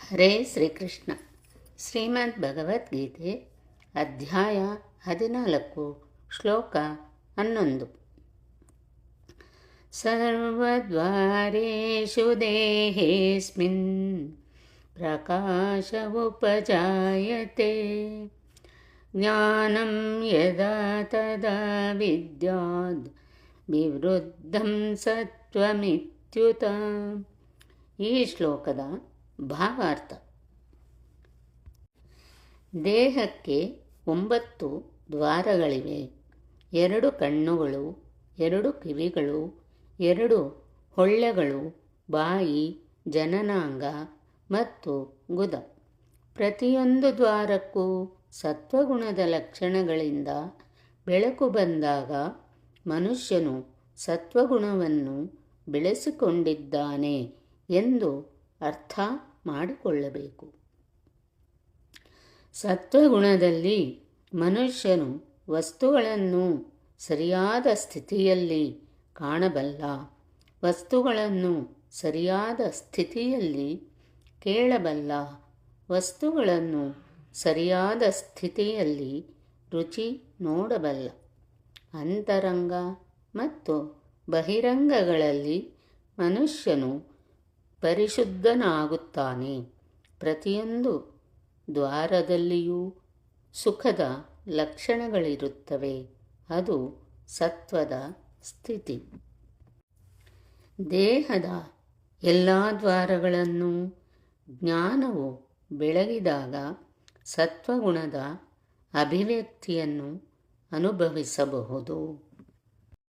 ಹರೇ ಶ್ರೀಕೃಷ್ಣ. ಶ್ರೀಮದ್ ಭಗವದ್ಗೀತೆ ಅಧ್ಯಾಯ 14 ಶ್ಲೋಕ 11. ಸರ್ವದ್ವಾರೇಷು ದೇಹೇಸ್ಮಿನ್ ಪ್ರಕಾಶ ಉಪಜಾಯತೆ ಜ್ಞಾನಂ ಯದಾ ತದಾ ವಿದ್ಯಾದ್ ವಿವೃದ್ಧಂ ಸತ್ವಮಿತ್ಯುತ. ಈ ಶ್ಲೋಕದ ಭಾವಾರ್ಥ: ದೇಹಕ್ಕೆ 9 ದ್ವಾರಗಳಿವೆ. 2 ಕಣ್ಣುಗಳು, 2 ಕಿವಿಗಳು, 2 ಹೊಳ್ಳೆಗಳು, ಬಾಯಿ, ಜನನಾಂಗ ಮತ್ತು ಗುದ. ಪ್ರತಿಯೊಂದು ದ್ವಾರಕ್ಕೂ ಸತ್ವಗುಣದ ಲಕ್ಷಣಗಳಿಂದ ಬೆಳಕು ಬಂದಾಗ ಮನುಷ್ಯನು ಸತ್ವಗುಣವನ್ನು ಬೆಳೆಸಿಕೊಂಡಿದ್ದಾನೆ ಎಂದು ಅರ್ಥ ಮಾಡಿಕೊಳ್ಳಬೇಕು. ಸತ್ವಗುಣದಲ್ಲಿ ಮನುಷ್ಯನು ವಸ್ತುಗಳನ್ನು ಸರಿಯಾದ ಸ್ಥಿತಿಯಲ್ಲಿ ಕಾಣಬಲ್ಲ, ವಸ್ತುಗಳನ್ನು ಸರಿಯಾದ ಸ್ಥಿತಿಯಲ್ಲಿ ಕೇಳಬಲ್ಲ, ವಸ್ತುಗಳನ್ನು ಸರಿಯಾದ ಸ್ಥಿತಿಯಲ್ಲಿ ರುಚಿ ನೋಡಬಲ್ಲ. ಅಂತರಂಗ ಮತ್ತು ಬಹಿರಂಗಗಳಲ್ಲಿ ಮನುಷ್ಯನು ಪರಿಶುದ್ಧನಾಗುತ್ತಾನೆ. ಪ್ರತಿಯೊಂದು ದ್ವಾರದಲ್ಲಿಯೂ ಸುಖದ ಲಕ್ಷಣಗಳಿರುತ್ತವೆ. ಅದು ಸತ್ವದ ಸ್ಥಿತಿ. ದೇಹದ ಎಲ್ಲ ದ್ವಾರಗಳನ್ನು ಜ್ಞಾನವು ಬೆಳಗಿದಾಗ ಸತ್ವಗುಣದ ಅಭಿವ್ಯಕ್ತಿಯನ್ನು ಅನುಭವಿಸಬಹುದು.